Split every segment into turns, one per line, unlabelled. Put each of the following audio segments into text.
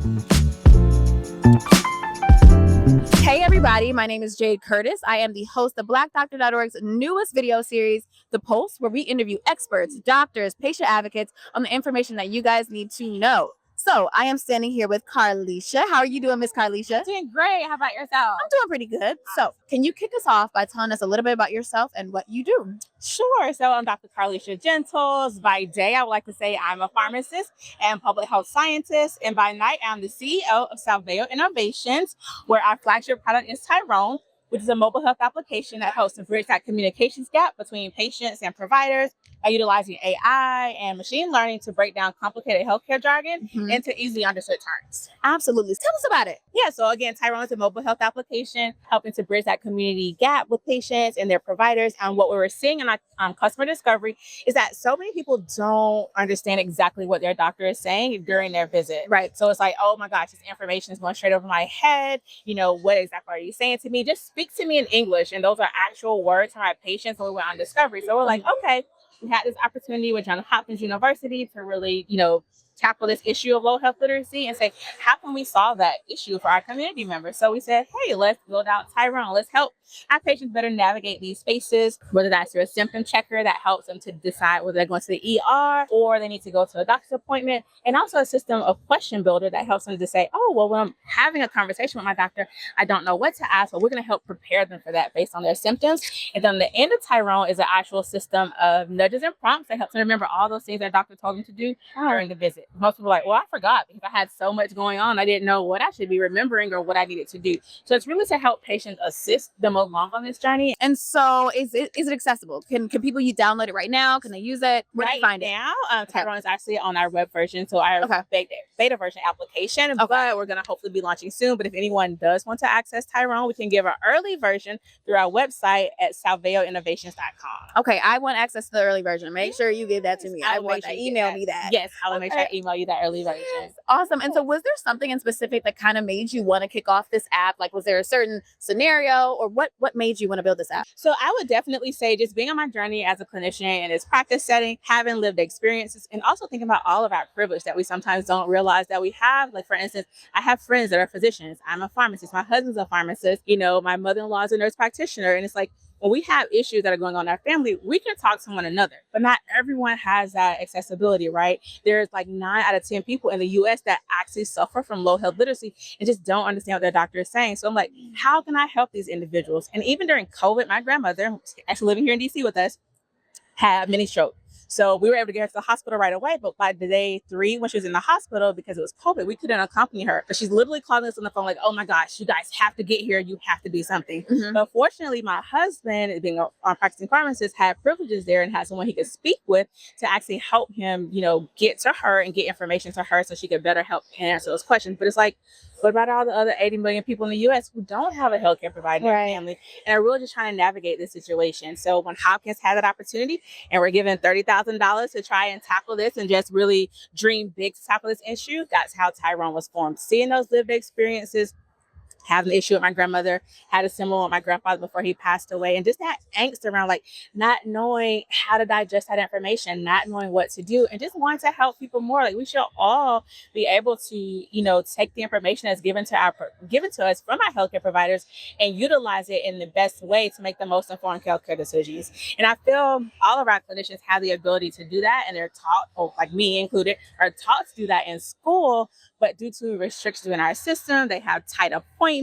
Hey everybody, my name is Jade Curtis. I am the host of BlackDoctor.org's newest video series, The Pulse, where we interview experts, doctors, patient advocates on the information that you guys need to know. So I am standing here with Carlisha. How are you doing, Miss Carlisha?
Doing great. How about yourself?
I'm doing pretty good. So can you kick us off by telling us a little bit about yourself and what you do?
Sure. So I'm Dr. Carlisha Gentles. By day, I would like to say I'm a pharmacist and public health scientist. And by night, I'm the CEO of Salveo Innovations, where our flagship product is Tyrone, which is a mobile health application that helps to bridge that communications gap between patients and providers by utilizing AI and machine learning to break down complicated healthcare jargon into easily understood terms.
Absolutely. Tell us about it.
Yeah, so again, Tyrone is a mobile health application helping to bridge that community gap with patients and their providers. And what we were seeing in our customer discovery is that so many people don't understand exactly what their doctor is saying during their visit.
Right.
So it's like, oh my gosh, this information is going straight over my head. You know, what exactly are you saying to me? Just speak to me in English. And those are actual words from our patients when we went on discovery. So we're like, okay, we had this opportunity with Johns Hopkins University to really, tackle this issue of low health literacy and say, how can we solve that issue for our community members? So we said, hey, let's build out Tyrone. Let's help our patients better navigate these spaces, whether that's through a symptom checker that helps them to decide whether they're going to the ER or they need to go to a doctor's appointment, and also a system of question builder that helps them to say, oh, well, when I'm having a conversation with my doctor, I don't know what to ask, but we're going to help prepare them for that based on their symptoms. And then the end of Tyrone is an actual system of nudges and prompts that helps them remember all those things their doctor told them to do during the visit. Most people are like, well, I forgot because I had so much going on. I didn't know what I should be remembering or what I needed to do. So it's really to help patients assist them along on this journey.
And so is it accessible? Can people download it right now? Can they use it? Where
Right
do you find
now, Tyrone is actually on our web version, so our beta version application, but we're going to hopefully be launching soon. But if anyone does want to access Tyrone, we can give an early version through our website at salveoinnovations.com.
Okay, I want access to the early version. Make sure you give that to me. I want that. Email me that.
Yes, I will make sure I email you that early version.
Yes. Awesome. And so was there something in specific that kind of made you want to kick off this app? Like, was there a certain scenario or what made you want to build this app?
So I would definitely say just being on my journey as a clinician in this practice setting, having lived experiences, and also thinking about all of our privilege that we sometimes don't realize that we have. Like, for instance, I have friends that are physicians. I'm a pharmacist. My husband's a pharmacist. My mother-in-law is a nurse practitioner. And it's like, when we have issues that are going on in our family, we can talk to one another, but not everyone has that accessibility, right? There's like 9 out of 10 people in the US that actually suffer from low health literacy and just don't understand what their doctor is saying. So I'm like, how can I help these individuals? And even during COVID, my grandmother, actually living here in DC with us, had mini stroke. So we were able to get her to the hospital right away. But by the day 3, when she was in the hospital, because it was COVID, we couldn't accompany her. But she's literally calling us on the phone like, oh my gosh, you guys have to get here. You have to do something. But fortunately, my husband, being a practicing pharmacist, had privileges there and had someone he could speak with to actually help him, get to her and get information to her so she could better help answer those questions. But it's like, what about all the other 80 million people in the U.S. who don't have a healthcare provider in their family and are really just trying to navigate this situation? So when Hopkins had that opportunity and we're given $30,000 to try and tackle this and just really dream big to tackle this issue, that's how Tyrone was formed. Seeing those lived experiences, having an issue with my grandmother, had a similar with my grandfather before he passed away, and just that angst around like not knowing how to digest that information, not knowing what to do, and just wanting to help people more. Like, we should all be able to, take the information that's given to us from our healthcare providers and utilize it in the best way to make the most informed healthcare decisions. And I feel all of our clinicians have the ability to do that, and they're taught, like me included, are taught to do that in school. But due to restrictions in our system, they have tight appointments.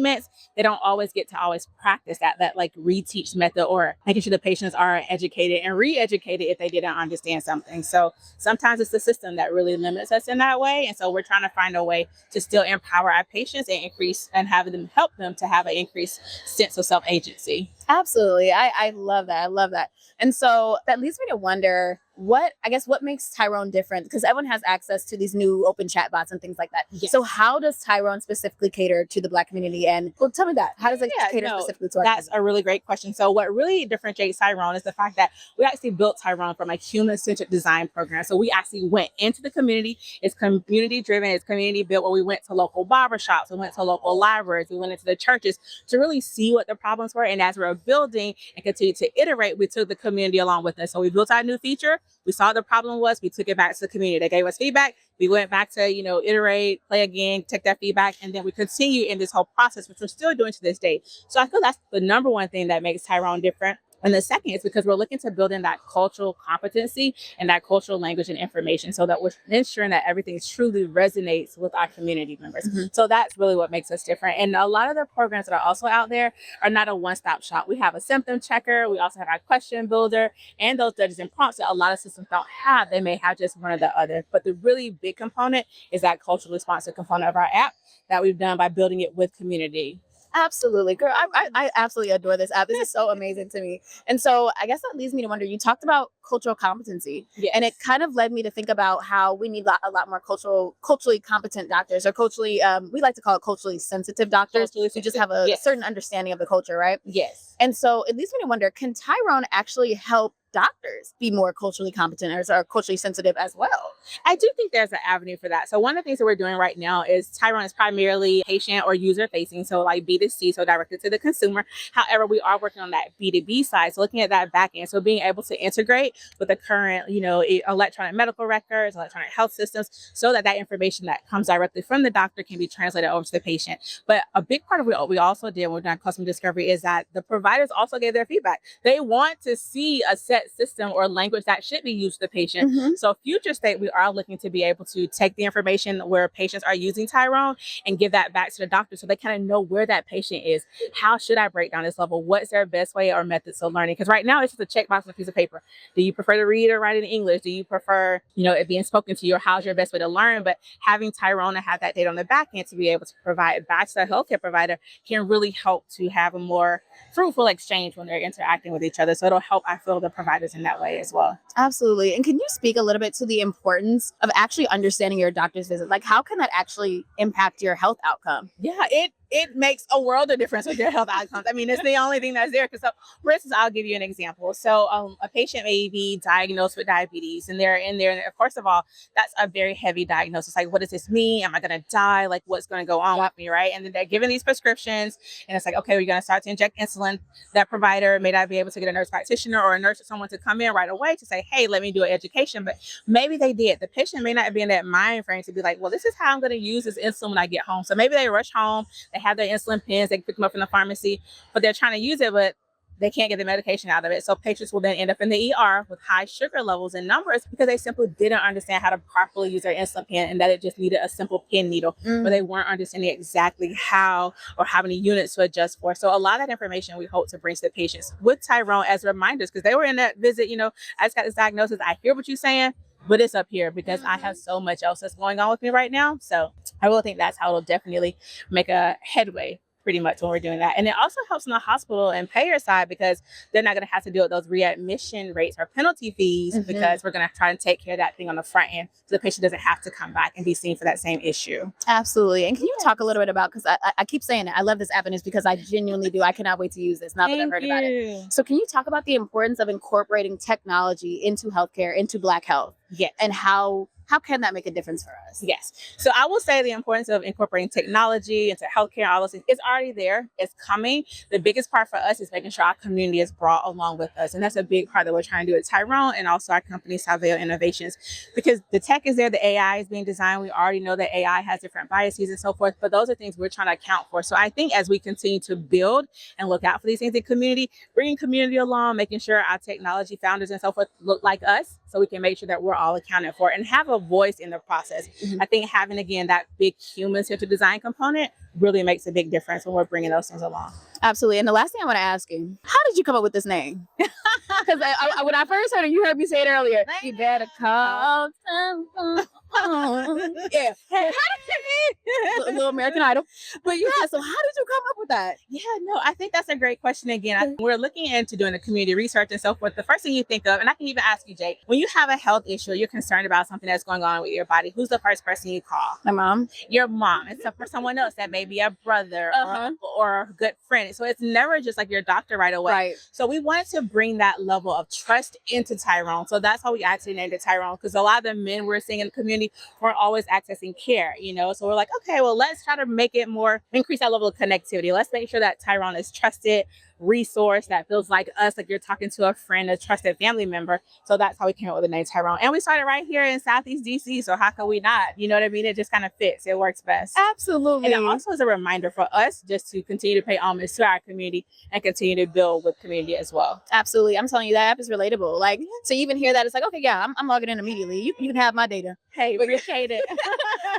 They don't always get to practice that like reteach method or making sure the patients are educated and re-educated if they didn't understand something. So sometimes it's the system that really limits us in that way. And so we're trying to find a way to still empower our patients and increase and have them help them to have an increased sense of self-agency.
Absolutely. I love that. I love that. And so that leads me to wonder what makes Tyrone different? Because everyone has access to these new open chatbots and things like that.
Yes.
So how does Tyrone specifically cater to the Black community? And well, tell me that. How does it cater specifically to our
That's
community?
a really great question. So what really differentiates Tyrone is the fact that we actually built Tyrone from a human-centered design program. So we actually went into the community. It's community-driven. It's community-built, where we went to local barbershops. We went to local libraries. We went into the churches to really see what the problems were. And as we're building and continue to iterate, we took the community along with us. So we built our new feature. We saw the problem was, we took it back to the community. They gave us feedback. We went back to, iterate, play again, take that feedback, and then we continue in this whole process, which we're still doing to this day. So I feel that's the number one thing that makes Tyrone different. And the second is because we're looking to build in that cultural competency and that cultural language and information so that we're ensuring that everything truly resonates with our community members. So that's really what makes us different. And a lot of the programs that are also out there are not a one-stop shop. We have a symptom checker. We also have our question builder and those judges and prompts that a lot of systems don't have. They may have just one or the other. But the really big component is that culturally responsive component of our app that we've done by building it with community.
Absolutely. Girl, I absolutely adore this app. This is so amazing to me. And so I guess that leads me to wonder, you talked about cultural competency.
Yes.
And it kind of led me to think about how we need a lot more culturally competent doctors, or culturally, we like to call it culturally sensitive doctors who just have a certain understanding of the culture, right?
Yes.
And so it leads me to wonder, can Tyrone actually help doctors be more culturally competent or culturally sensitive as well?
I do think there's an avenue for that. So one of the things that we're doing right now is Tyrone is primarily patient or user facing. So like B2C, so directed to the consumer. However, we are working on that B2B side. So looking at that back end. So being able to integrate with the current, electronic medical records, electronic health systems, so that information that comes directly from the doctor can be translated over to the patient. But a big part of what we also did when we're doing customer discovery is that the providers also gave their feedback. They want to see a set system or language that should be used to the patient. So future state, we are looking to be able to take the information where patients are using Tyrone and give that back to the doctor so they kind of know where that patient is. How should I break down this level? What's their best way or methods of learning? Because right now it's just a checkbox on a piece of paper. Do you prefer to read or write in English? Do you prefer, it being spoken to you, or how's your best way to learn? But having Tyrone and have that data on the back end to be able to provide back to the healthcare provider can really help to have a more fruitful exchange when they're interacting with each other. So it'll help, I feel, the providers in that way as well.
Absolutely. And can you speak a little bit to the importance of actually understanding your doctor's visit? Like, how can that actually impact your health outcome?
Yeah, it makes a world of difference with your health outcomes. I mean, it's the only thing that's there. Because, for instance, I'll give you an example. So a patient may be diagnosed with diabetes, and they're in there. And first of all, that's a very heavy diagnosis. Like, what does this mean? Am I going to die? Like, what's going to go on with me, right? And then they're given these prescriptions, and it's like, okay, we're going to start to inject insulin. That provider may not be able to get a nurse practitioner or a nurse or someone to come in right away to say, hey, let me do an education. But maybe they did. The patient may not be in that mind frame to be like, well, this is how I'm going to use this insulin when I get home. So maybe they rush home. They have their insulin pens, they can pick them up from the pharmacy, but they're trying to use it, but they can't get the medication out of it. So patients will then end up in the ER with high sugar levels and numbers because they simply didn't understand how to properly use their insulin pen, and that it just needed a simple pen needle, but they weren't understanding exactly how or how many units to adjust for. So a lot of that information we hope to bring to the patients with Tyrone as reminders, because they were in that visit, I just got this diagnosis. I hear what you're saying, but it's up here because I have so much else that's going on with me right now. So I really think that's how it'll definitely make a headway pretty much when we're doing that. And it also helps on the hospital and payer side because they're not going to have to deal with those readmission rates or penalty fees because we're going to try and take care of that thing on the front end so the patient doesn't have to come back and be seen for that same issue.
Absolutely. And can you talk a little bit about, because I keep saying it, I love this app, and it's because I genuinely do. I cannot wait to use this now that I've heard about it. So can you talk about the importance of incorporating technology into healthcare, into Black health?
Yes.
And how can that make a difference for us?
Yes. So I will say the importance of incorporating technology into healthcare, all those things, it's already there. It's coming. The biggest part for us is making sure our community is brought along with us. And that's a big part that we're trying to do at Tyrone and also our company, Salveo Innovations, because the tech is there. The AI is being designed. We already know that AI has different biases and so forth, but those are things we're trying to account for. So I think as we continue to build and look out for these things in community, bringing community along, making sure our technology founders and so forth look like us, so we can make sure that we're all accounted for and have a voice in the process. I think having, again, that big human-centered design component really makes a big difference when we're bringing those things along.
Absolutely. And the last thing I want to ask you, how did you come up with this name? Because when I first heard it, you heard me say it earlier. You better call someone. Yeah. Little American Idol. But yeah, so how did you come up with that?
Yeah, no, I think that's a great question. Again, we're looking into doing the community research and so forth. The first thing you think of, and I can even ask you, Jake, when you have a health issue, you're concerned about something that's going on with your body, who's the first person you call?
My mom.
Your mom. It's for someone else that may be a brother or a good friend. So it's never just like your doctor right away.
Right.
So we wanted to bring that level of trust into Tyrone. So that's how we actually named it Tyrone, because a lot of the men we're seeing in the community weren't always accessing care, So we're like, okay, well, let's try to make it more, increase that level of connectivity. Let's make sure that Tyrone is trusted resource that feels like us, like you're talking to a friend, a trusted family member. So that's how we came up with the name Tyrone. And we started right here in Southeast DC. So how can we not? You know what I mean? It just kind of fits. It works best.
Absolutely.
And it also is a reminder for us just to continue to pay homage to our community and continue to build with community as well.
Absolutely. I'm telling you, that app is relatable. Like, to even hear that, it's like, okay, yeah, I'm logging in immediately. You can have my data.
Hey, appreciate it.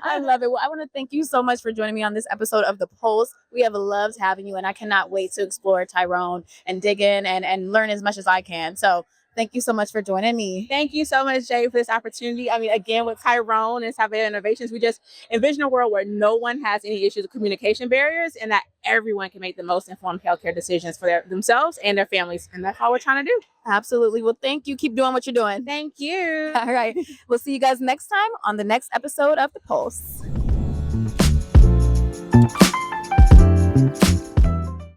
I love it. Well, I want to thank you so much for joining me on this episode of The Pulse. We have loved having you, and I cannot wait to explore Tyrone and dig in and learn as much as I can. So thank you so much for joining me.
Thank you so much, Jay, for this opportunity. I mean, again, with Tyrone and Salveo Innovations, we just envision a world where no one has any issues with communication barriers and that everyone can make the most informed healthcare decisions for themselves and their families. And that's all we're trying to do.
Absolutely. Well, thank you. Keep doing what you're doing.
Thank you.
All right. We'll see you guys next time on the next episode of The Pulse.